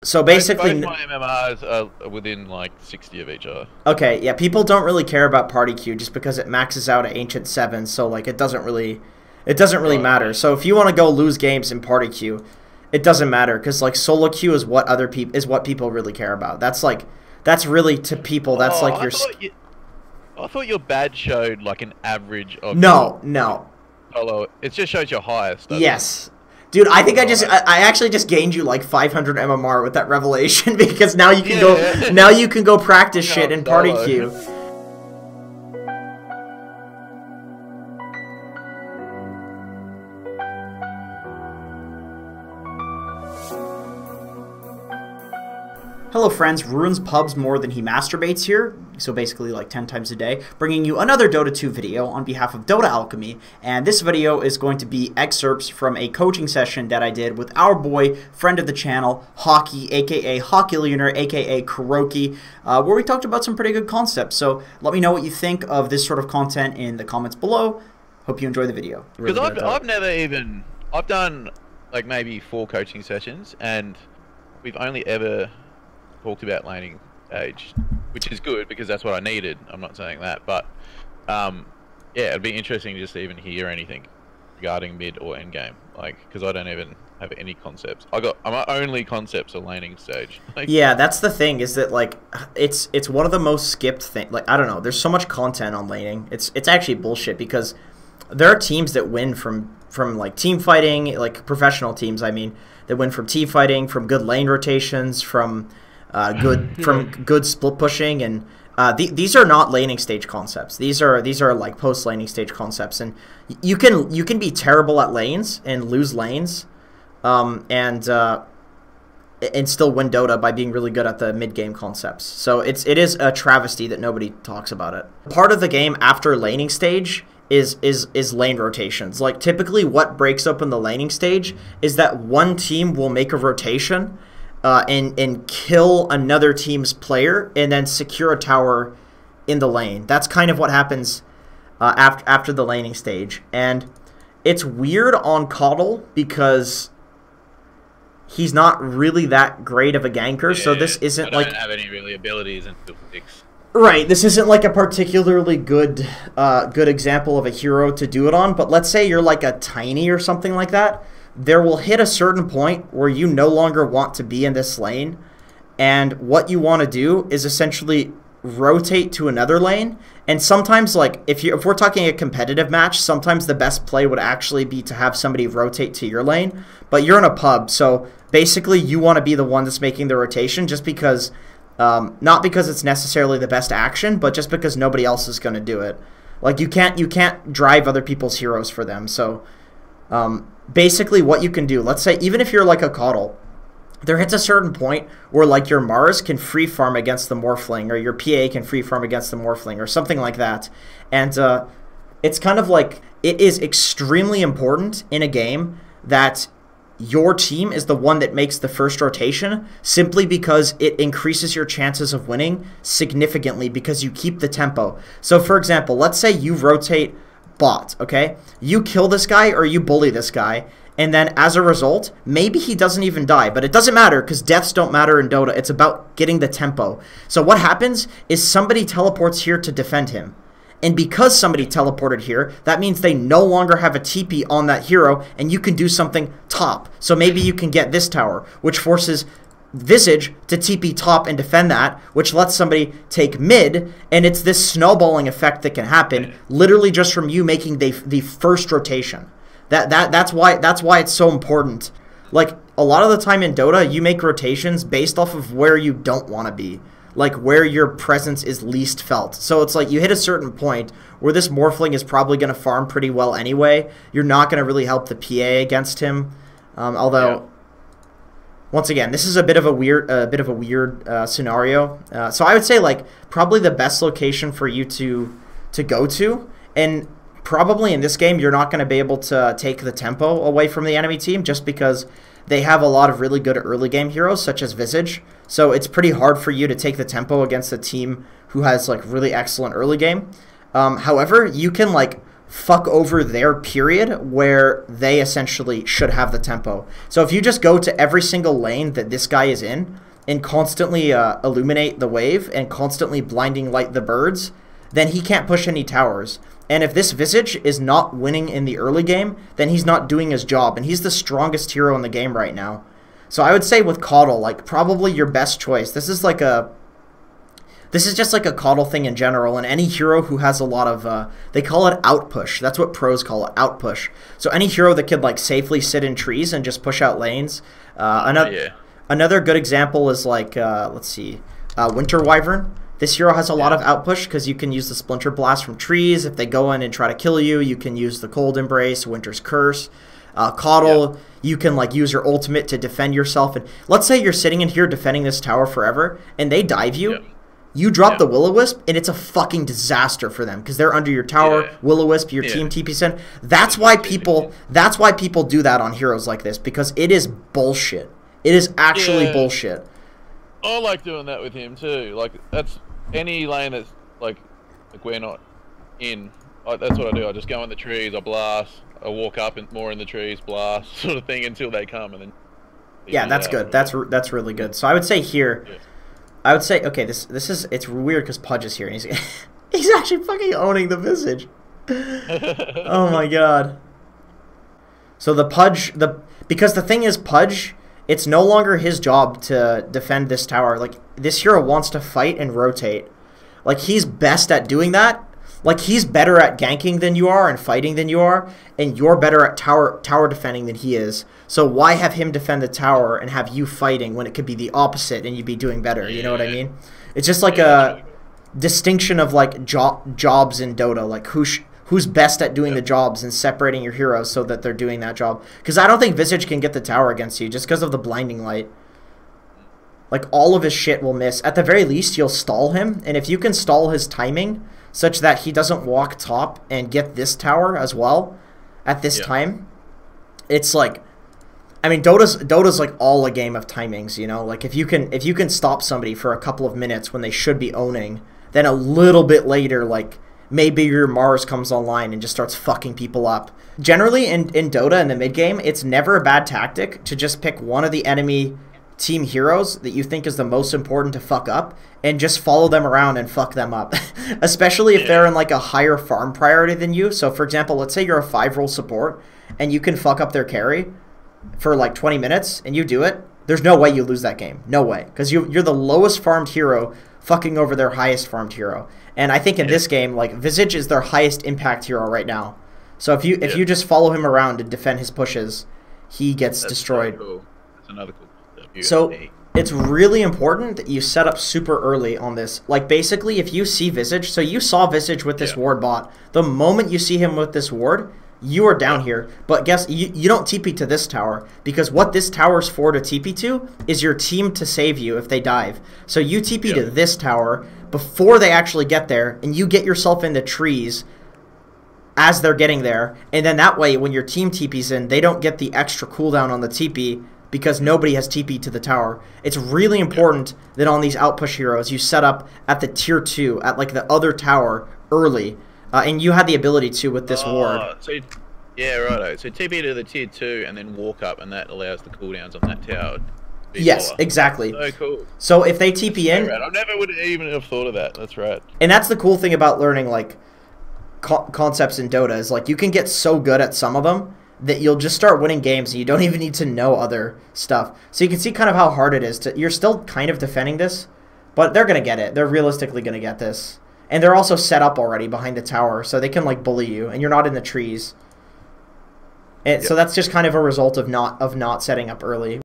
So basically, both my MMRs are within like 60 of each other. okay, yeah, people don't really care about party queue just because it maxes out at Ancient 7, so like it doesn't really matter. So if you want to go lose games in party queue, it doesn't matter because like solo queue is what people really care about. That's really to people. That's like your. I thought your badge showed like an average of. No. Solo. It just shows your highest. Yes. Dude, I think I actually just gained you like 500 MMR with that revelation because now you can go practice shit in party queue. Hello friends, Ruins pubs more than he masturbates here, so basically like 10 times a day, bringing you another Dota 2 video on behalf of Dota Alchemy, and this video is going to be excerpts from a coaching session that I did with our boy, friend of the channel, Hockey, aka Hockillionaire, aka Kuroki, where we talked about some pretty good concepts. So let me know what you think of this sort of content in the comments below. Hope you enjoy the video. Because I've done like maybe 4 coaching sessions, and we've only ever talked about laning stage, which is good because that's what I needed. I'm not saying that, but yeah, it'd be interesting just to even hear anything regarding mid or end game, like because I don't even have any concepts. My only concepts are laning stage. Like, yeah, that's the thing is that like it's one of the most skipped things. Like I don't know, there's so much content on laning. It's actually bullshit because there are teams that win from like team fighting, like professional teams. I mean, that win from team fighting, from good lane rotations, from good split pushing, and these are not laning stage concepts. These are like post laning stage concepts, and you can be terrible at lanes and lose lanes, and still win Dota by being really good at the mid game concepts. So it is a travesty that nobody talks about it. Part of the game after laning stage is lane rotations. Like typically, what breaks up in the laning stage is that one team will make a rotation. And kill another team's player and then secure a tower in the lane. That's kind of what happens after the laning stage. And it's weird on Coddle because he's not really that great of a ganker, so this isn't like... I don't have any really abilities until 6. Right, this isn't like a particularly good example of a hero to do it on, but let's say you're like a Tiny or something like that. There will hit a certain point where you no longer want to be in this lane, and what you want to do is essentially rotate to another lane. And sometimes, like if we're talking a competitive match, sometimes the best play would actually be to have somebody rotate to your lane, but you're in a pub, so basically you want to be the one that's making the rotation, just because not because it's necessarily the best action, but just because nobody else is going to do it. Like you can't drive other people's heroes for them. So basically what you can do, let's say even if you're like a Coddle, there hits a certain point where like your Mars can free farm against the Morphling, or your PA can free farm against the Morphling, or something like that. And it's kind of like, it is extremely important in a game that your team is the one that makes the first rotation, simply because it increases your chances of winning significantly because you keep the tempo. So for example, let's say you rotate bot, okay? You kill this guy or you bully this guy, and then as a result, maybe he doesn't even die, but it doesn't matter because deaths don't matter in Dota. It's about getting the tempo. So what happens is somebody teleports here to defend him. And because somebody teleported here, that means they no longer have a TP on that hero, and you can do something top. So maybe you can get this tower, which forces Visage to TP top and defend that, which lets somebody take mid, and it's this snowballing effect that can happen literally just from you making the first rotation. That's why it's so important. Like a lot of the time in Dota, you make rotations based off of where you don't want to be, like where your presence is least felt. So it's like you hit a certain point where this Morphling is probably going to farm pretty well anyway. You're not going to really help the PA against him, although. Yeah. Once again, this is a bit of a weird scenario. So I would say like probably the best location for you to go to, and probably in this game you're not going to be able to take the tempo away from the enemy team just because they have a lot of really good early game heroes such as Visage. So it's pretty hard for you to take the tempo against a team who has like really excellent early game. However, you can like fuck over their period where they essentially should have the tempo. So if you just go to every single lane that this guy is in and constantly illuminate the wave and constantly blinding light the birds, then he can't push any towers. And if this Visage is not winning in the early game, then he's not doing his job, and he's the strongest hero in the game right now. So I would say with Caudle, like, probably your best choice. This is just like a Caudle thing in general, and any hero who has a lot of, they call it outpush. That's what pros call it, outpush. So any hero that could, like, safely sit in trees and just push out lanes. Another good example is, like, let's see, Winter Wyvern. This hero has a lot of outpush because you can use the Splinter Blast from trees. If they go in and try to kill you, you can use the Cold Embrace, Winter's Curse. Caudle, you can like use your ultimate to defend yourself. And let's say you're sitting in here defending this tower forever, and they dive you. You drop the Will-O-Wisp, and it's a fucking disaster for them because they're under your tower. Will-O-Wisp, your team TP's in. That's why people do that on heroes like this, because it is bullshit. It is actually bullshit. I like doing that with him too. Like, that's any lane that's like we're not in. That's what I do. I just go in the trees, I blast, I walk up and more in the trees, blast, sort of thing until they come, and then. Yeah, that's good. That's really good. So I would say here, I would say okay. This is it's weird because Pudge is here and he's actually fucking owning the Visage. Oh my god. So the Pudge because the thing is Pudge. It's no longer his job to defend this tower. Like, this hero wants to fight and rotate. Like, he's best at doing that. Like, he's better at ganking than you are and fighting than you are, and you're better at tower defending than he is. So why have him defend the tower and have you fighting when it could be the opposite and you'd be doing better? You know what I mean? It's just like a distinction of, like, jobs in Dota. Like, who's best at doing the jobs and separating your heroes so that they're doing that job. Because I don't think Visage can get the tower against you just because of the blinding light. Like, all of his shit will miss. At the very least, you'll stall him. And if you can stall his timing such that he doesn't walk top and get this tower as well at this time, it's like... I mean, Dota's like all a game of timings, you know? Like, if you can stop somebody for a couple of minutes when they should be owning, then a little bit later, like... maybe your Mars comes online and just starts fucking people up. Generally, in Dota, in the mid-game, it's never a bad tactic to just pick one of the enemy team heroes that you think is the most important to fuck up and just follow them around and fuck them up. Especially if they're in, like, a higher farm priority than you. So, for example, let's say you're a 5-role support and you can fuck up their carry for, like, 20 minutes and you do it. There's no way you lose that game. No way. Because you're the lowest farmed hero fucking over their highest farmed hero. And I think in this game, like, Visage is their highest impact hero right now. So if you just follow him around and defend his pushes, he gets destroyed. So cool. That's another cool stuff. So it's really important that you set up super early on this. Like, basically, if you see Visage, so you saw Visage with this ward bot. The moment you see him with this ward, you are down here. But guess, you don't TP to this tower, because what this tower's for to TP to is your team to save you if they dive. So you TP to this tower before they actually get there, and you get yourself in the trees as they're getting there, and then that way when your team TP's in, they don't get the extra cooldown on the TP because nobody has TP to the tower. It's really important that on these outpush heroes you set up at the tier 2, at like the other tower early, and you had the ability to with this ward. So, yeah, righto. So TP to the tier 2 and then walk up, and that allows the cooldowns on that tower. Yes, exactly. So cool. So if they TP in... I never would even have thought of that. That's right. And that's the cool thing about learning, like, concepts in Dota, is, like, you can get so good at some of them that you'll just start winning games and you don't even need to know other stuff. So you can see kind of how hard it is to... You're still kind of defending this, but they're going to get it. They're realistically going to get this. And they're also set up already behind the tower, so they can, like, bully you, and you're not in the trees. And so that's just kind of a result of not setting up early.